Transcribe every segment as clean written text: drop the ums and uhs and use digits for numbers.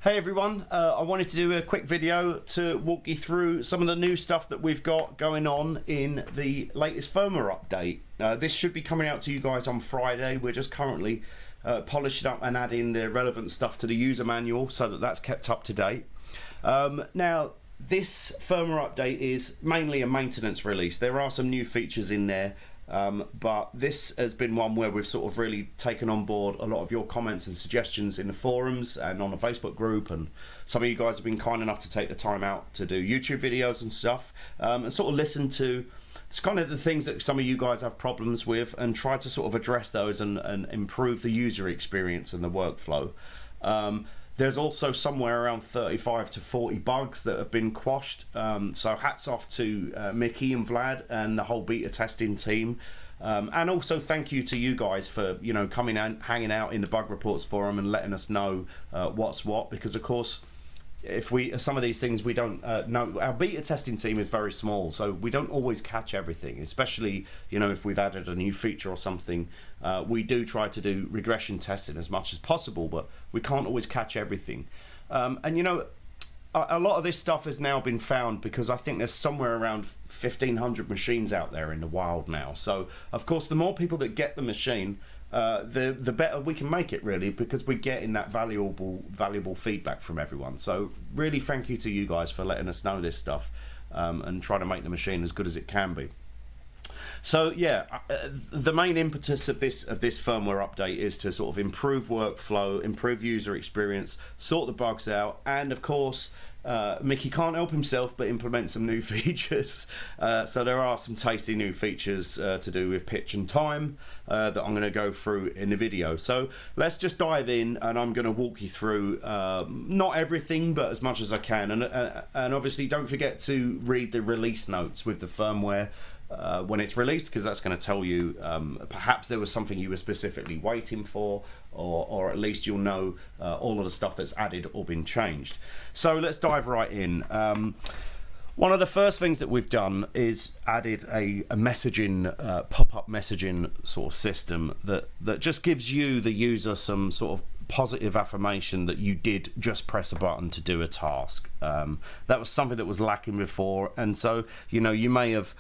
Hey everyone, I wanted to do a quick video to walk you through some of the new stuff that we've got going on in the latest firmware update. This should be coming out to you guys on Friday. We're just currently polishing up and adding the relevant stuff to the user manual so that that's kept up to date. Now, this firmware update is mainly a maintenance release. There are some new features in there, but this has been one where we've sort of really taken on board a lot of your comments and suggestions in the forums and on the Facebook group, and some of you guys have been kind enough to take the time out to do YouTube videos and stuff, and sort of listen to kind of the things that some of you guys have problems with and try to sort of address those and improve the user experience and the workflow. There's also somewhere around 35 to 40 bugs that have been quashed. So hats off to Mickey and Vlad and the whole beta testing team. And also thank you to you guys for coming and hanging out in the bug reports forum and letting us know what's what, because of course if some of these things we don't know. Our beta testing team is very small, so we don't always catch everything, especially if we've added a new feature or something. We do try to do regression testing as much as possible, but we can't always catch everything. And a lot of this stuff has now been found because I think there's somewhere around 1,500 machines out there in the wild now. So of course the more people that get the machine, the better we can make it, really, because we're getting that valuable feedback from everyone. So really thank you to you guys for letting us know this stuff, and trying to make the machine as good as it can be. So yeah, the main impetus of this firmware update is to sort of improve workflow, improve user experience, sort the bugs out, and of course Mickey can't help himself but implement some new features. So there are some tasty new features to do with pitch and time that I'm going to go through in the video. So let's just dive in, and I'm going to walk you through not everything, but as much as I can. And obviously don't forget to read the release notes with the firmware when it's released, because that's going to tell you perhaps there was something you were specifically waiting for, or at least you'll know all of the stuff that's added or been changed. So let's dive right in. One of the first things that we've done is added a messaging, pop-up messaging sort of system that just gives you, the user, some sort of positive affirmation that you did just press a button to do a task. That was something that was lacking before, and so you may have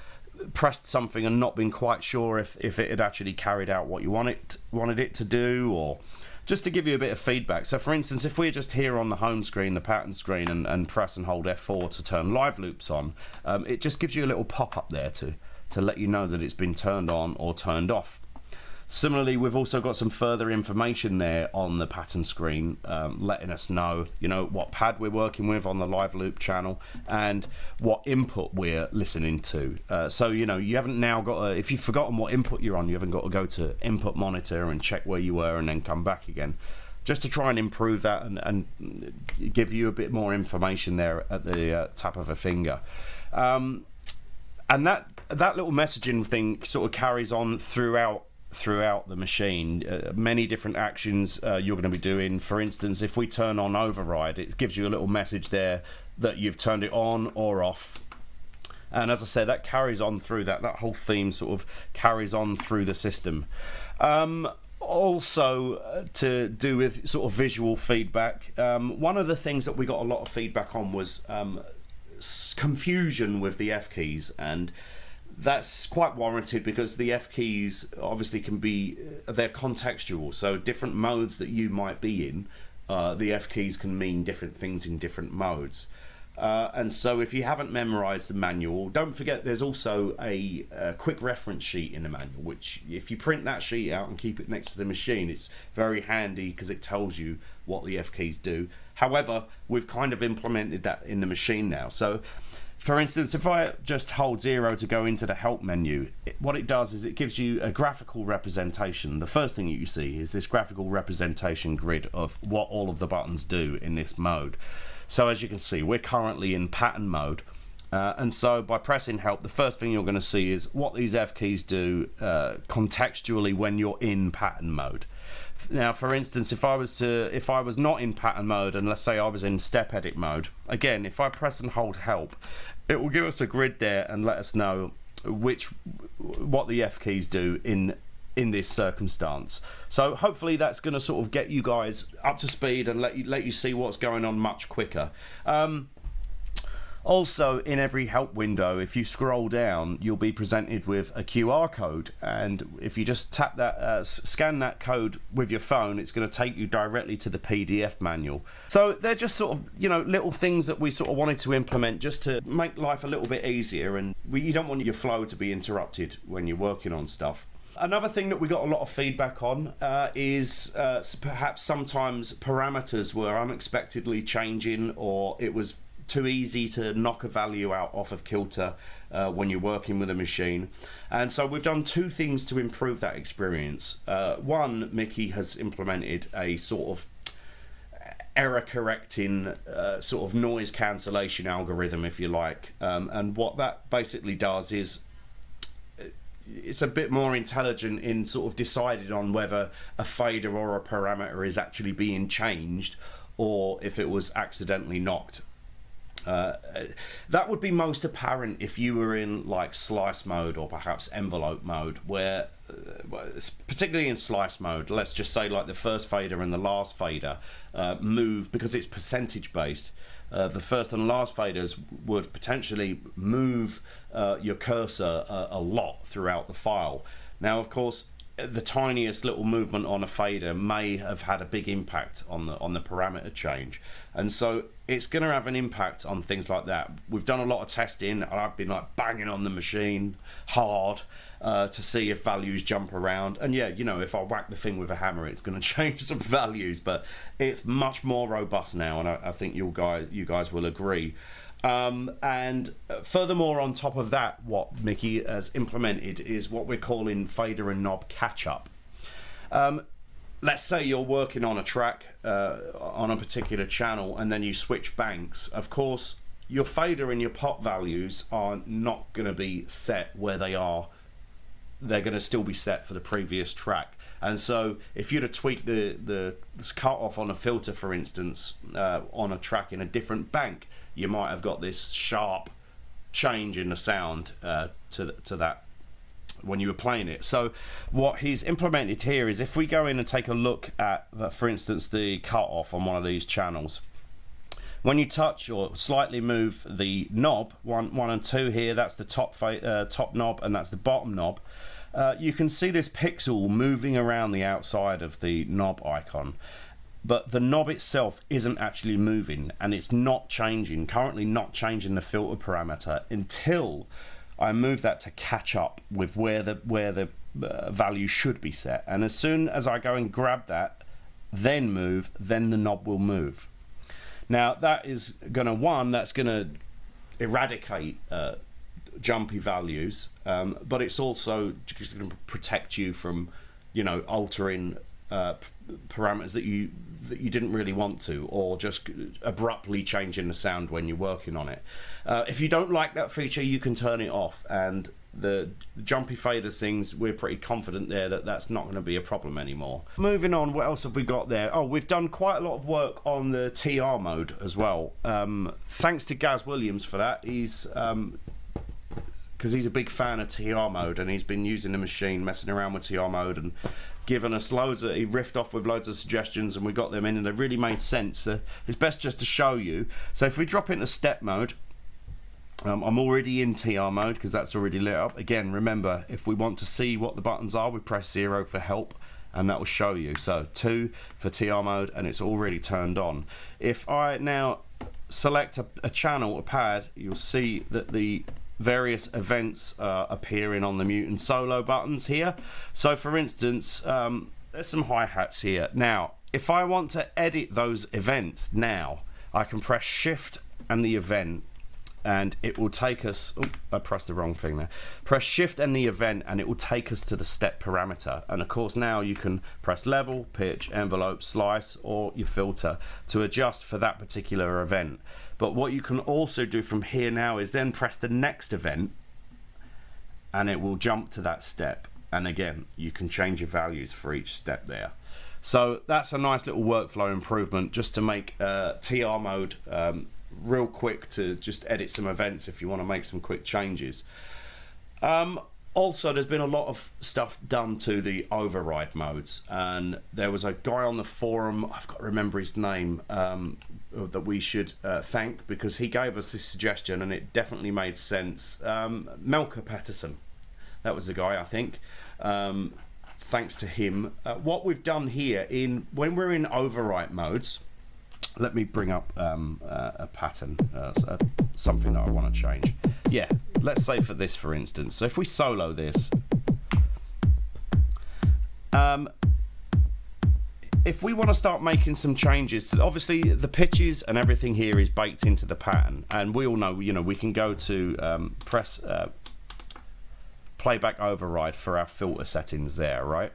pressed something and not been quite sure if it had actually carried out what you wanted it to do, or just to give you a bit of feedback. So for instance, if we're just here on the home screen, the pattern screen, and press and hold F4 to turn live loops on, it just gives you a little pop-up there to let you know that it's been turned on or turned off. Similarly, we've also got some further information there on the pattern screen, letting us know, what pad we're working with on the live loop channel and what input we're listening to. So, you haven't now got if you've forgotten what input you're on, you haven't got to go to input monitor and check where you were and then come back again. Just to try and improve that and give you a bit more information there at the tap of a finger. And that little messaging thing sort of carries on throughout the machine. Many different actions you're going to be doing. For instance, if we turn on override, it gives you a little message there that you've turned it on or off. And as I said, that carries on through that whole theme sort of carries on through the system. Also to do with sort of visual feedback, one of the things that we got a lot of feedback on was confusion with the F keys, and that's quite warranted because the F keys obviously they're contextual, so different modes that you might be in, the F keys can mean different things in different modes. And so if you haven't memorized the manual, don't forget there's also a quick reference sheet in the manual, which if you print that sheet out and keep it next to the machine, it's very handy because it tells you what the F keys do. However, we've kind of implemented that in the machine now. So for instance, if I just hold 0 to go into the help menu, what it does is it gives you a graphical representation. The first thing you see is this graphical representation grid of what all of the buttons do in this mode. So as you can see, we're currently in pattern mode, and so by pressing help, the first thing you're going to see is what these F keys do contextually when you're in pattern mode. Now, for instance, if I was not in pattern mode, and let's say I was in step edit mode, again, if I press and hold help, it will give us a grid there and let us know what the F keys do in in this circumstance. So hopefully that's going to sort of get you guys up to speed and let you see what's going on much quicker. Also, in every help window, if you scroll down, you'll be presented with a QR code, and if you just tap that, scan that code with your phone, it's going to take you directly to the PDF manual. So they're just sort of, you know, little things that we sort of wanted to implement just to make life a little bit easier, and you don't want your flow to be interrupted when you're working on stuff. Another thing that we got a lot of feedback on is perhaps sometimes parameters were unexpectedly changing, or it was too easy to knock a value out off of kilter when you're working with a machine. And so we've done two things to improve that experience. One, Mickey has implemented a sort of error correcting sort of noise cancellation algorithm, if you like, and what that basically does is it's a bit more intelligent in sort of deciding on whether a fader or a parameter is actually being changed or if it was accidentally knocked. That would be most apparent if you were in like slice mode or perhaps envelope mode, where particularly in slice mode, let's just say like the first fader and the last fader move, because it's percentage based. The first and last faders would potentially move your cursor a lot throughout the file. Now, of course, the tiniest little movement on a fader may have had a big impact on the parameter change, and so it's going to have an impact on things like that. We've done a lot of testing, and I've been like banging on the machine hard to see if values jump around, and yeah, you know, if I whack the thing with a hammer, it's going to change some values, but it's much more robust now, and I think you guys will agree. And furthermore, on top of that, what Mickey has implemented is what we're calling fader and knob catch-up. Let's say you're working on a track on a particular channel, and then you switch banks. Of course, your fader and your pot values are not going to be set where they are. They're going to still be set for the previous track. And so if you'd have tweaked the cut-off on a filter, for instance, on a track in a different bank, you might have got this sharp change in the sound to that when you were playing it. So what he's implemented here is if we go in and take a look at, for instance, the cut-off on one of these channels, when you touch or slightly move the knob, one and two here, that's the top knob and that's the bottom knob, you can see this pixel moving around the outside of the knob icon. But the knob itself isn't actually moving, and it's not changing, currently not changing the filter parameter until I move that to catch up with where the value should be set. And as soon as I go and grab that, then move, then the knob will move. Now that is that's gonna eradicate jumpy values, but it's also just going to protect you from, you know, altering parameters that you didn't really want to, or just abruptly changing the sound when you're working on it. If you don't like that feature, you can turn it off, and the jumpy faders things, we're pretty confident there that that's not going to be a problem anymore. Moving on, what else have we got there? Oh, we've done quite a lot of work on the TR mode as well. Thanks to Gaz Williams for that. He's because he's a big fan of TR mode, and he's been using the machine, messing around with TR mode, and given us loads of, he riffed off with loads of suggestions, and we got them in, and they really made sense. It's best just to show you. So if we drop into step mode, I'm already in TR mode because that's already lit up. Again, remember, if we want to see what the buttons are, we press 0 for help, and that will show you. So 2 for TR mode, and it's already turned on. If I now select a channel, a pad, you'll see that the various events appearing on the mute and solo buttons here. So for instance, there's some hi-hats here. Now if I want to edit those events now, I can press shift and the event, and it will take us, oh, I pressed the wrong thing there. Press shift and the event, and it will take us to the step parameter. And of course now you can press level, pitch, envelope, slice, or your filter to adjust for that particular event. But what you can also do from here now is then press the next event, and it will jump to that step. And again, you can change your values for each step there. So that's a nice little workflow improvement, just to make TR mode real quick, to just edit some events if you want to make some quick changes. Also, there's been a lot of stuff done to the override modes, and there was a guy on the forum, I've got to remember his name, that we should thank, because he gave us this suggestion and it definitely made sense. Melker Patterson, that was the guy, I think. Thanks to him. What we've done here, when we're in override modes, let me bring up a pattern, something that I want to change. Yeah, let's say for this, for instance. So if we solo this, if we want to start making some changes, obviously the pitches and everything here is baked into the pattern, and we all know, you know, we can go to press playback override for our filter settings there, right?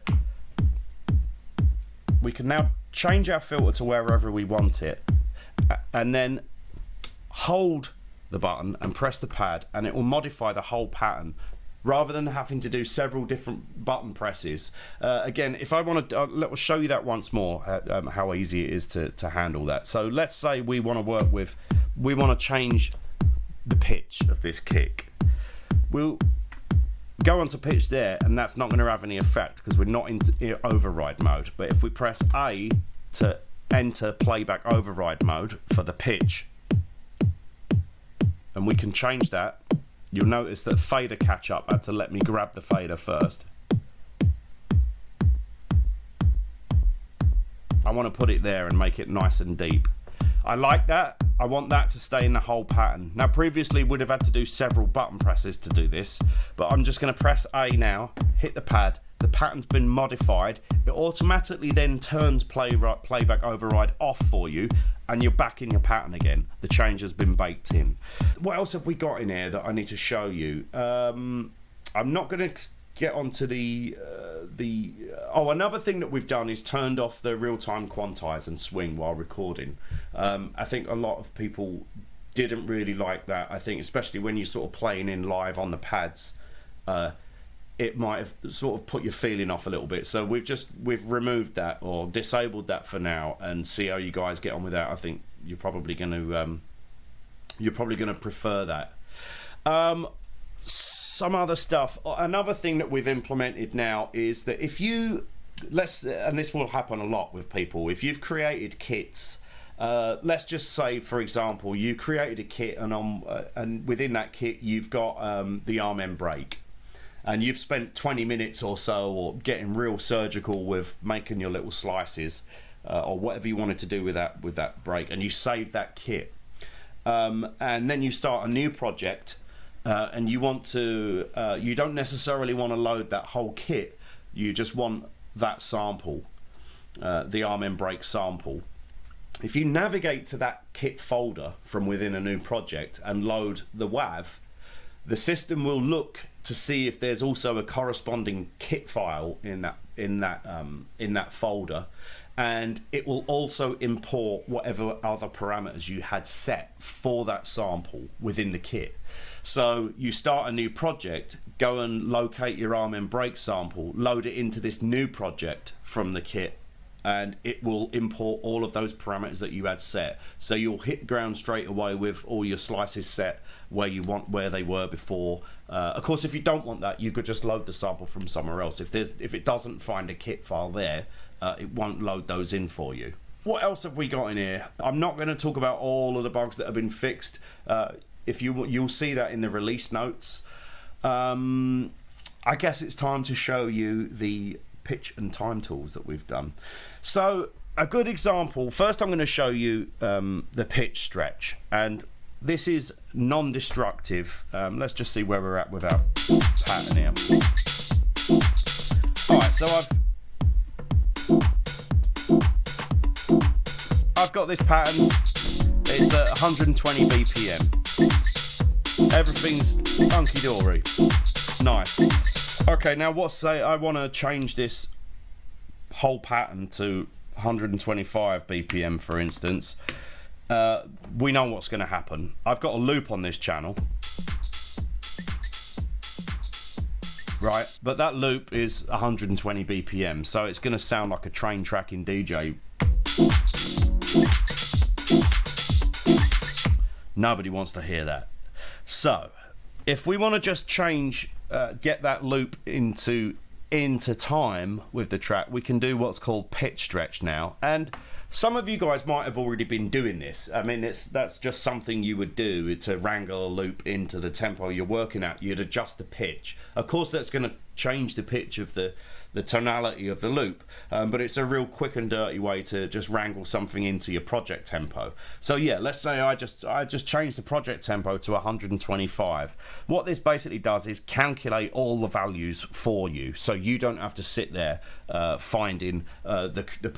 We can now change our filter to wherever we want it, and then hold the button and press the pad, and it will modify the whole pattern rather than having to do several different button presses. Again, if I want to, let's show you that once more, how easy it is to handle that. So let's say we want to work with, we want to change the pitch of this kick. We'll go onto pitch there, and that's not going to have any effect because we're not in override mode. But if we press A to enter playback override mode for the pitch, and we can change that, you'll notice that fader catch up had to let me grab the fader first. I want to put it there and make it nice and deep. I like that. I want that to stay in the whole pattern. Now previously we'd have had to do several button presses to do this, but I'm just going to press A now, hit the pad. The pattern's been modified. It automatically then turns playback override off for you, and you're back in your pattern again. The change has been baked in. What else have we got in here that I need to show you? I'm not going to get onto another thing that we've done is turned off the real-time quantize and swing while recording. I think a lot of people didn't really like that. I think especially when you're sort of playing in live on the pads, it might have sort of put your feeling off a little bit. So we've removed that or disabled that for now, and see how you guys get on with that. I think you're probably going to prefer that. Some other stuff. Another thing that we've implemented now is that if you and this will happen a lot with people, if you've created kits, let's just say for example you created a kit, and within that kit you've got the arm end brake, and you've spent 20 minutes or so or getting real surgical with making your little slices, or whatever you wanted to do with that brake, and you save that kit, and then you start a new project, and you want to you don't necessarily want to load that whole kit, you just want that sample, the arm end brake sample. If you navigate to that kit folder from within a new project and load the WAV, the system will look to see if there's also a corresponding kit file in that folder, and it will also import whatever other parameters you had set for that sample within the kit. So you start a new project, go and locate your arm end brake sample, load it into this new project from the kit, and it will import all of those parameters that you had set. So you'll hit ground straight away with all your slices set where they were before. Of course, if you don't want that, you could just load the sample from somewhere else. If it doesn't find a kit file there, it won't load those in for you. What else have we got in here? I'm not going to talk about all of the bugs that have been fixed. If you'll see that in the release notes. I guess it's time to show you the pitch and time tools that we've done. So a good example, first I'm going to show you the pitch stretch, and this is non-destructive. Let's just see where we're at with our pattern here. Alright, so I've got this pattern. It's at 120 BPM. Everything's hunky-dory. Nice. Okay, now I want to change this whole pattern to 125 BPM, for instance. We know what's going to happen. I've got a loop on this channel, right? But that loop is 120 BPM, so it's going to sound like a train tracking DJ. Nobody wants to hear that. So if we want to just change get that loop into time with the track, we can do what's called pitch stretch now. And some of you guys might have already been doing this. I mean, that's just something you would do to wrangle a loop into the tempo you're working at. You'd adjust the pitch. Of course, that's going to change the pitch of the tonality of the loop, but it's a real quick and dirty way to just wrangle something into your project tempo. So yeah, let's say I just changed the project tempo to 125. What this basically does is calculate all the values for you, so you don't have to sit there finding the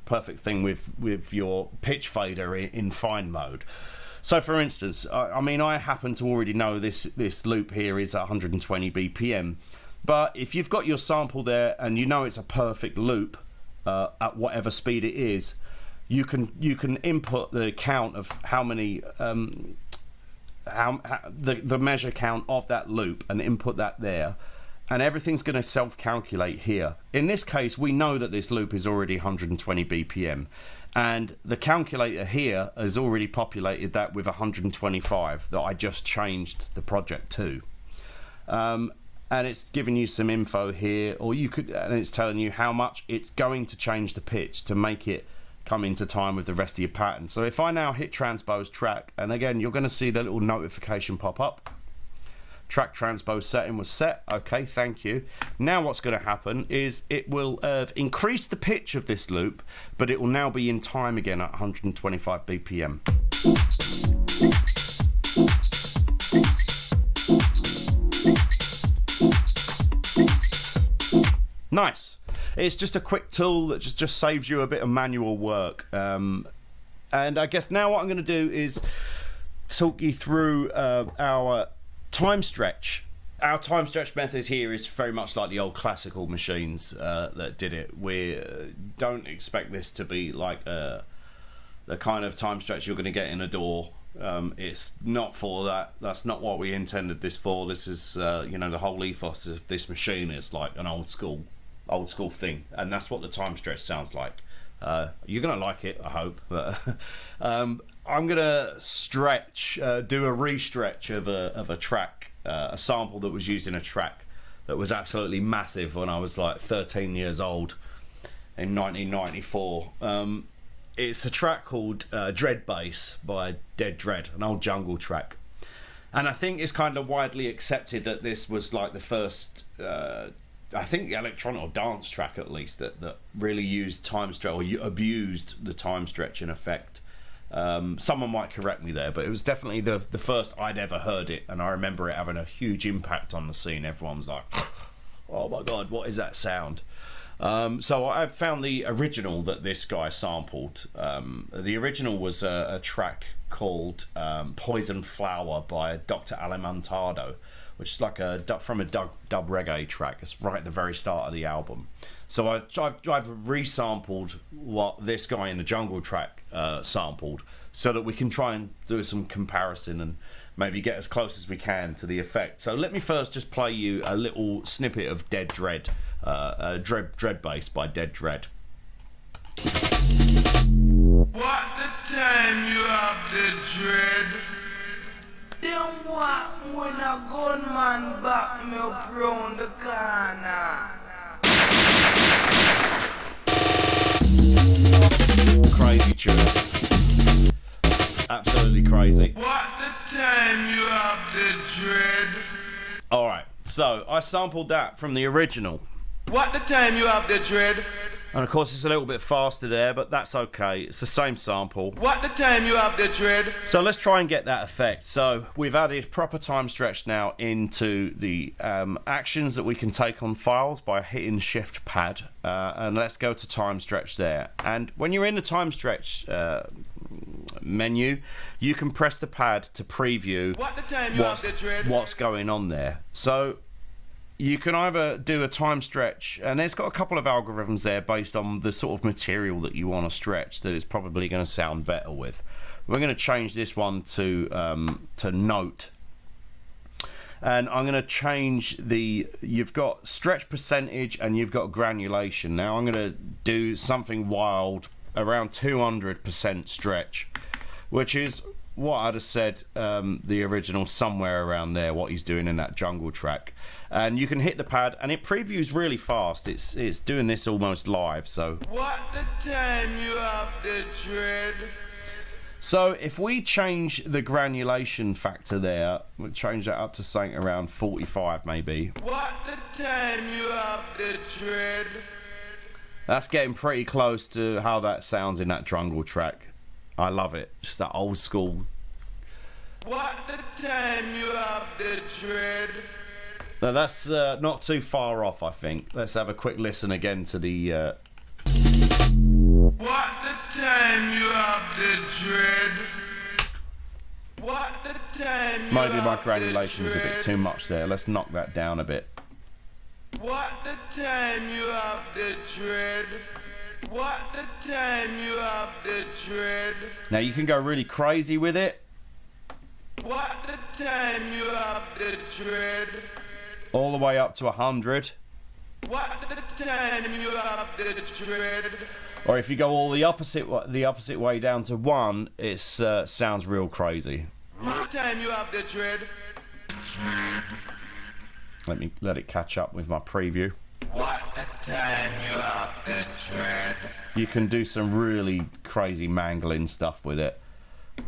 perfect thing with your pitch fader in fine mode. So for instance, I mean, I happen to already know this loop here is 120 BPM. But if you've got your sample there and you know it's a perfect loop at whatever speed it is, you can input the count of how many the measure count of that loop and input that there, and everything's going to self-calculate here. In this case, we know that this loop is already 120 BPM, and the calculator here has already populated that with 125 that I just changed the project to. And it's giving you some info here, or you could, and it's telling you how much it's going to change the pitch to make it come into time with the rest of your pattern. So if I now hit transpose track, and again you're going to see the little notification pop up, track transpose setting was set. Okay, thank you. Now what's going to happen is it will increase the pitch of this loop, but it will now be in time again at 125 BPM. Nice. It's just a quick tool that just saves you a bit of manual work. And I guess now what I'm going to do is talk you through our time stretch. Our time stretch method here is very much like the old classical machines that did it. We don't expect this to be like the kind of time stretch you're going to get in a DAW. It's not for that. That's not what we intended this for. This is you know, the whole ethos of this machine is like an old school thing, and that's what the time stretch sounds like. You're gonna like it, I hope. But I'm gonna stretch, do a re-stretch of a track, a sample that was used in a track that was absolutely massive when I was like 13 years old in 1994. It's a track called Dread Bass by Dead Dread, an old jungle track, and I think it's kind of widely accepted that this was like the first I think the electronic or dance track at least that really used time stretch, or abused the time stretch in effect. Someone might correct me there, but it was definitely the first I'd ever heard it, and I remember it having a huge impact on the scene. Everyone was like, oh my god, what is that sound? So I found the original that this guy sampled. The original was a track called Poison Flower by Dr. Alimentado, which is like from a dub reggae track. It's right at the very start of the album. So I've resampled what this guy in the jungle track sampled, so that we can try and do some comparison and maybe get as close as we can to the effect. So let me first just play you a little snippet of Dead Dread, Dread Bass by Dead Dread. What the time you have the dread? Then what when a gunman back me up round the corner? Crazy tune. Absolutely crazy. What the time you have the dread? Alright, so I sampled that from the original. What the time you have the dread? And of course it's a little bit faster there, but that's okay. It's the same sample. What the time you have the dread? So let's try and get that effect. So we've added proper time stretch now into the actions that we can take on files by hitting Shift Pad. And let's go to time stretch there. And when you're in the time stretch menu, you can press the pad to preview what's going on there. So you can either do a time stretch, and it's got a couple of algorithms there based on the sort of material that you want to stretch that it's probably going to sound better with. We're going to change this one to note, and I'm going to change you've got stretch percentage and you've got granulation. Now I'm going to do something wild, around 200% stretch, which is what I'd have said the original somewhere around there, what he's doing in that jungle track. And you can hit the pad and it previews really fast. It's doing this almost live. So what the time you have the dread. So if we change the granulation factor there, we'll change that up to something around 45 maybe. What the time you have the dread. That's getting pretty close to how that sounds in that jungle track. I love it. Just that old school. What the time you have the dread. Now that's not too far off, I think. Let's have a quick listen again to the... What the time you have the dread. What the time you Maybe my have granulation the is a bit dread. too much there. Let's knock that down a bit. What the time you have the dread. What the time you have the dread. Now you can go really crazy with it. What the time you have the dread. All the way up to 100. What the time you have the dread. Or if you go all the opposite way down to 1, it sounds real crazy. What time you have the dread. Let it catch up with my preview. What the time you have the dread. You can do some really crazy mangling stuff with it.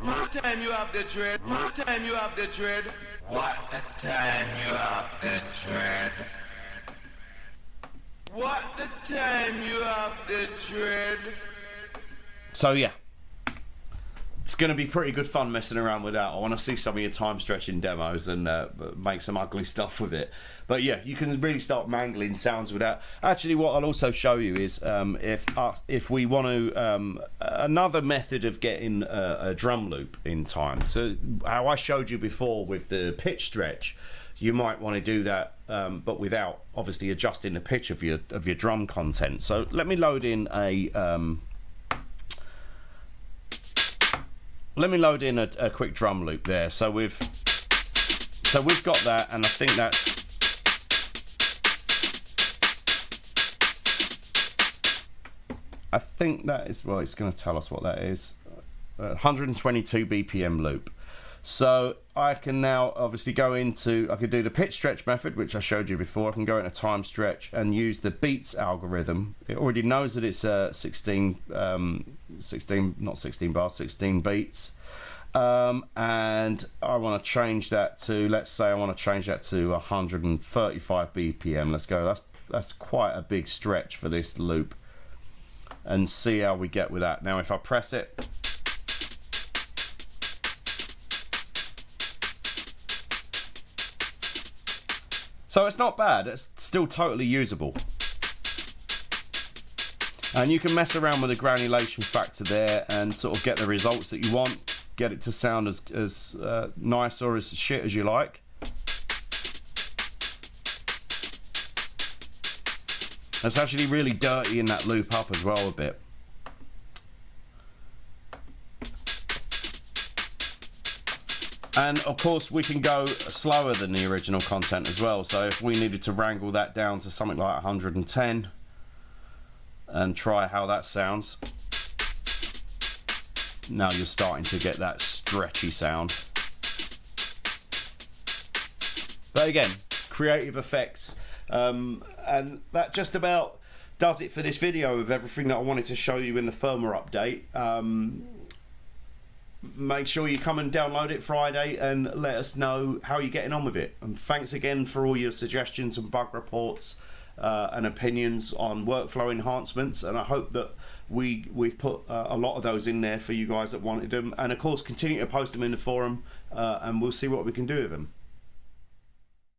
What time you have the dread. What time you have the dread. What the time you have the dread. What the time you have the dread. So yeah, it's going to be pretty good fun messing around with that. I want to see some of your time stretching demos and make some ugly stuff with it. But yeah, you can really start mangling sounds with that. Actually, what I'll also show you is if we want to another method of getting a drum loop in time. So how I showed you before with the pitch stretch, you might want to do that, but without obviously adjusting the pitch of your drum content. So let me load in a quick drum loop there. So we've got that, and I think that's well, it's going to tell us what that is. 122 BPM loop. So I can now obviously go into, I could do the pitch stretch method, which I showed you before. I can go into time stretch and use the beats algorithm. It already knows that it's 16 beats. And I want to change that to, let's say I want to change that to 135 BPM. Let's go. That's quite a big stretch for this loop. And see how we get with that. Now if I press it, so it's not bad, it's still totally usable. And you can mess around with the granulation factor there and sort of get the results that you want, get it to sound as nice or as shit as you like. It's actually really dirty in that loop up as well a bit. And of course we can go slower than the original content as well. So if we needed to wrangle that down to something like 110 and try how that sounds. Now you're starting to get that stretchy sound. But again, creative effects. And that just about does it for this video of everything that I wanted to show you in the firmware update. Make sure you come and download it Friday and let us know how you're getting on with it. And thanks again for all your suggestions and bug reports and opinions on workflow enhancements. And I hope that we've put a lot of those in there for you guys that wanted them. And of course, continue to post them in the forum and we'll see what we can do with them.